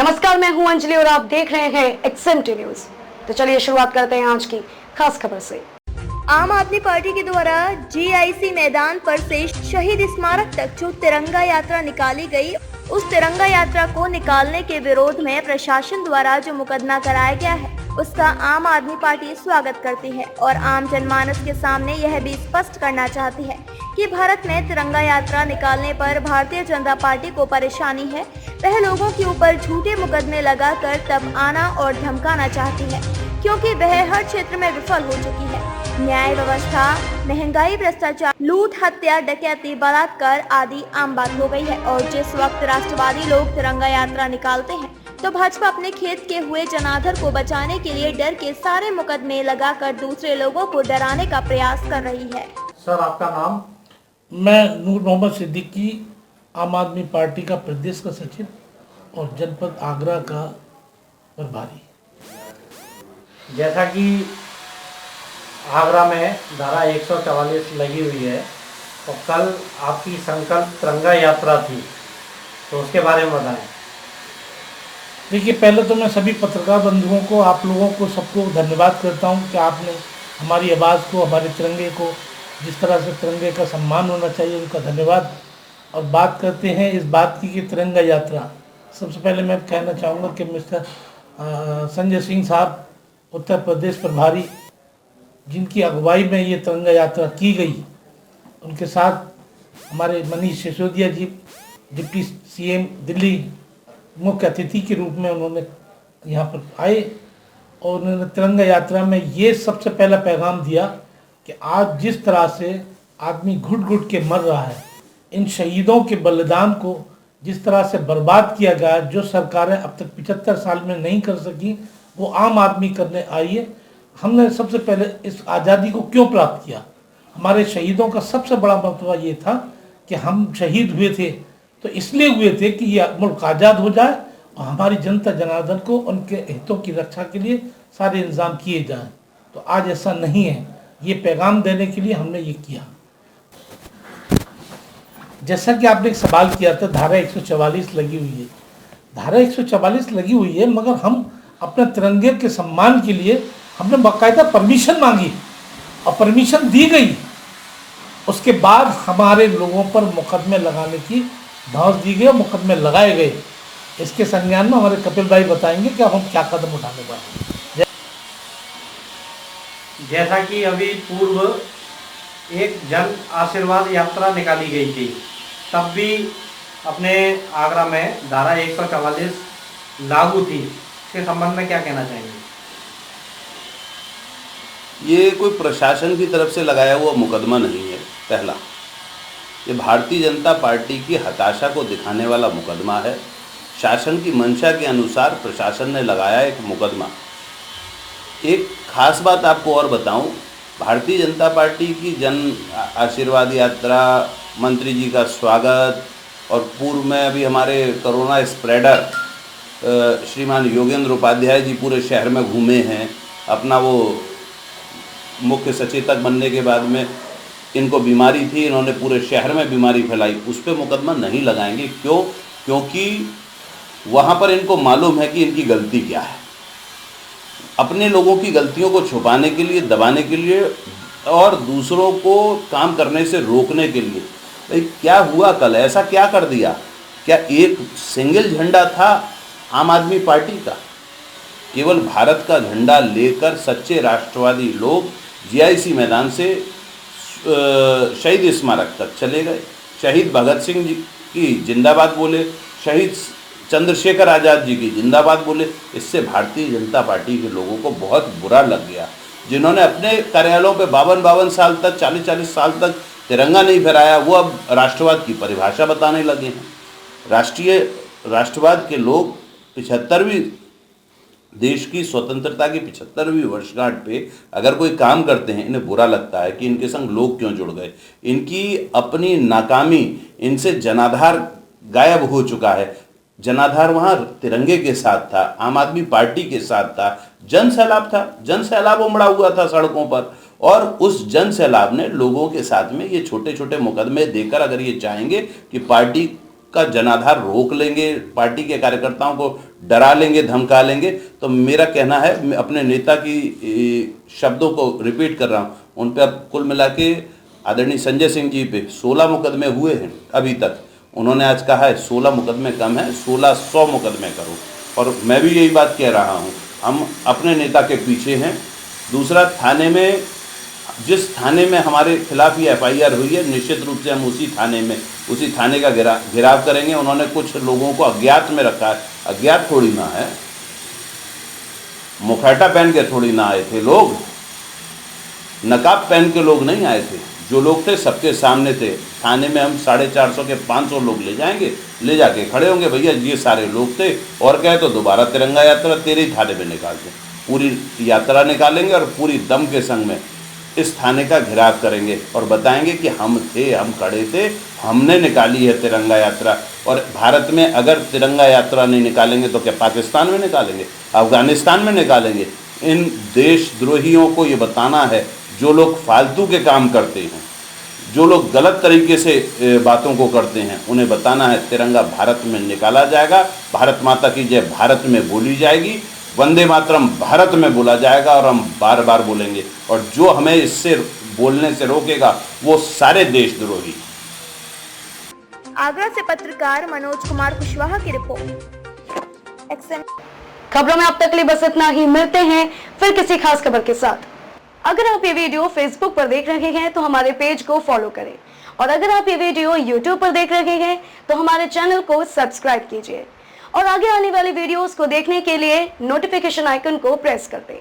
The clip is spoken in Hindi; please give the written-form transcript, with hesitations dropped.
नमस्कार, मैं हूं अंजलि और आप देख रहे हैं एक्सएमटी न्यूज। तो चलिए शुरुआत करते हैं आज की खास खबर से। आम आदमी पार्टी के द्वारा जीआईसी मैदान पर से शहीद स्मारक तक जो तिरंगा यात्रा निकाली गई, उस तिरंगा यात्रा को निकालने के विरोध में प्रशासन द्वारा जो मुकदमा कराया गया है, उसका आम आदमी पार्टी स्वागत करती है और आम जनमानस के सामने यह भी स्पष्ट करना चाहती है कि भारत में तिरंगा यात्रा निकालने पर भारतीय जनता पार्टी को परेशानी है। वह लोगों के ऊपर झूठे मुकदमे लगाकर तब आना और धमकाना चाहती है, क्योंकि वह हर क्षेत्र में विफल हो चुकी है। न्याय व्यवस्था, महंगाई, भ्रष्टाचार, लूट, हत्या, डकैती, बलात्कार आदि आम बात हो गई है। और जिस वक्त राष्ट्रवादी लोग तिरंगा यात्रा निकालते हैं, तो भाजपा अपने खेत के हुए जनाधार को बचाने के लिए डर के सारे मुकदमे लगाकर दूसरे लोगों को डराने का प्रयास कर रही है। सर, आपका नाम? मैं नूर मोहम्मद सिद्दीकी, आम आदमी पार्टी का प्रदेश का सचिव और जनपद आगरा का प्रभारी। जैसा कि आगरा में धारा 144 लगी हुई है और कल आपकी संकल्प तिरंगा यात्रा थी, तो उसके बारे में बताएं। देखिए, पहले तो मैं सभी पत्रकार बंधुओं को, आप लोगों को, सबको धन्यवाद करता हूं कि आपने हमारी आवाज़ को, हमारे तिरंगे को, जिस तरह से तिरंगे का सम्मान होना चाहिए, उनका धन्यवाद। और बात करते हैं इस बात की कि तिरंगा यात्रा, सबसे पहले मैं कहना चाहूँगा कि मिस्टर संजय सिंह साहब, उत्तर प्रदेश प्रभारी, जिनकी अगुवाई में ये तिरंगा यात्रा की गई, उनके साथ हमारे मनीष सिसोदिया जी, डिप्टी सीएम दिल्ली, मुख्य अतिथि के रूप में उन्होंने यहाँ पर आए और उन्होंने तिरंगा यात्रा में ये सबसे पहला पैगाम दिया कि आज जिस तरह से आदमी घुट घुट के मर रहा है, इन शहीदों के बलिदान को जिस तरह से बर्बाद किया गया, जो सरकारें अब तक 75 साल में नहीं कर सकी, वो आम आदमी करने आई है। हमने सबसे पहले इस आज़ादी को क्यों प्राप्त किया? हमारे शहीदों का सबसे बड़ा महत्व ये था कि हम शहीद हुए थे तो इसलिए हुए थे कि ये मुल्क आज़ाद हो जाए और हमारी जनता जनार्दन को उनके हितों की रक्षा के लिए सारे इंतजाम किए जाएं। तो आज ऐसा नहीं है। ये पैगाम देने के लिए हमने ये किया। जैसा कि आपने एक सवाल किया था, धारा 144 लगी हुई है। धारा 144 लगी हुई है, मगर हम अपने तिरंगे के सम्मान के लिए हमने बाकायदा परमिशन मांगी और परमिशन दी गई। उसके बाद हमारे लोगों पर मुकदमे लगाने की धौंस दी गई और मुकदमे लगाए गए। इसके संज्ञान में हमारे कपिल भाई बताएंगे कि अब हम क्या कदम उठाने वाले हैं। जैसा कि अभी पूर्व एक जन आशीर्वाद यात्रा निकाली गई थी, तब भी अपने आगरा में धारा 144 लागू थी, इसके संबंध में क्या कहना चाहेंगे? ये कोई प्रशासन की तरफ से लगाया हुआ मुकदमा नहीं है। पहला, ये भारतीय जनता पार्टी की हताशा को दिखाने वाला मुकदमा है। शासन की मंशा के अनुसार प्रशासन ने लगाया एक मुकदमा। एक खास बात आपको और बताऊं, भारतीय जनता पार्टी की जन आशीर्वाद यात्रा, मंत्री जी का स्वागत, और पूर्व में अभी हमारे कोरोना स्प्रेडर श्रीमान योगेंद्र उपाध्याय जी पूरे शहर में घूमे हैं। अपना वो मुख्य सचेतक बनने के बाद में इनको बीमारी थी, इन्होंने पूरे शहर में बीमारी फैलाई, उस पर मुकदमा नहीं लगाएंगे। क्यों? क्योंकि वहाँ पर इनको मालूम है कि इनकी गलती क्या है। अपने लोगों की गलतियों को छुपाने के लिए, दबाने के लिए और दूसरों को काम करने से रोकने के लिए। भाई, क्या हुआ कल? ऐसा क्या कर दिया? क्या एक सिंगल झंडा था आम आदमी पार्टी का? केवल भारत का झंडा लेकर सच्चे राष्ट्रवादी लोग जीआईसी मैदान से शहीद स्मारक तक चले गए। शहीद भगत सिंह जी की जिंदाबाद बोले, शहीद चंद्रशेखर आज़ाद जी की जिंदाबाद बोले। इससे भारतीय जनता पार्टी के लोगों को बहुत बुरा लग गया। जिन्होंने अपने कार्यालयों पे 52 साल तक, 40 साल तक तिरंगा नहीं फहराया, वो अब राष्ट्रवाद की परिभाषा बताने लगे हैं। राष्ट्रवाद के लोग 75वीं देश की स्वतंत्रता की 75वीं वर्षगांठ पे अगर कोई काम करते हैं, इन्हें बुरा लगता है कि इनके संग लोग क्यों जुड़ गए। इनकी अपनी नाकामी, इनसे जनाधार गायब हो चुका है। जनाधार वहाँ तिरंगे के साथ था, आम आदमी पार्टी के साथ था, जन सैलाब था, जन सैलाब उमड़ा हुआ था सड़कों पर। और उस जन सैलाब ने लोगों के साथ में ये छोटे छोटे मुकदमे देकर, अगर ये चाहेंगे कि पार्टी का जनाधार रोक लेंगे, पार्टी के कार्यकर्ताओं को डरा लेंगे, धमका लेंगे। तो मेरा कहना है, मैं अपने नेता की शब्दों को रिपीट कर रहा हूँ, उन पर अब कुल मिला के आदरणीय संजय सिंह जी पे 16 मुकदमे हुए हैं अभी तक। उन्होंने आज कहा है 16 मुकदमे कम है, 1600 मुकदमे करो। और मैं भी यही बात कह रहा हूँ, हम अपने नेता के पीछे हैं। दूसरा, थाने में, जिस थाने में हमारे खिलाफ ये FIR हुई है, निश्चित रूप से हम उसी थाने का घेराव करेंगे। उन्होंने कुछ लोगों को अज्ञात में रखा है। अज्ञात थोड़ी ना है, मुखौटा पहन के थोड़ी ना आए थे लोग, नकाब पहन के लोग नहीं आए थे। जो लोग थे सबके सामने थे। थाने में हम 450 के 500 लोग ले जाएंगे, ले जाके खड़े होंगे, भैया ये सारे लोग थे, और कहे तो दोबारा तिरंगा यात्रा तेरे ही थाने में निकालते। पूरी यात्रा निकालेंगे और पूरी दम के संग में इस थाने का घेराव करेंगे और बताएंगे कि हम थे, हम खड़े थे, हमने निकाली है तिरंगा यात्रा। और भारत में अगर तिरंगा यात्रा नहीं निकालेंगे तो क्या पाकिस्तान में निकालेंगे, अफगानिस्तान में निकालेंगे? इन देशद्रोहियों को ये बताना है, जो लोग फालतू के काम करते हैं, जो लोग गलत तरीके से बातों को करते हैं, उन्हें बताना है तिरंगा भारत में निकाला जाएगा, भारत माता की जय भारत में बोली जाएगी, वंदे मातरम भारत में बोला जाएगा, और हम बार बार बोलेंगे। और जो हमें इससे बोलने से रोकेगा वो सारे देशद्रोही। आगरा से पत्रकार मनोज कुमार कुशवाहा की रिपोर्ट। XM खबरों में अब तक के लिए बस इतना ही। मिलते हैं फिर किसी खास खबर के साथ। अगर आप ये वीडियो फेसबुक पर देख रहे हैं तो हमारे पेज को फॉलो करें, और अगर आप ये वीडियो यूट्यूब पर देख रहे हैं तो हमारे चैनल को सब्सक्राइब कीजिए, और आगे आने वाली वीडियोस को देखने के लिए नोटिफिकेशन आइकन को प्रेस कर दें।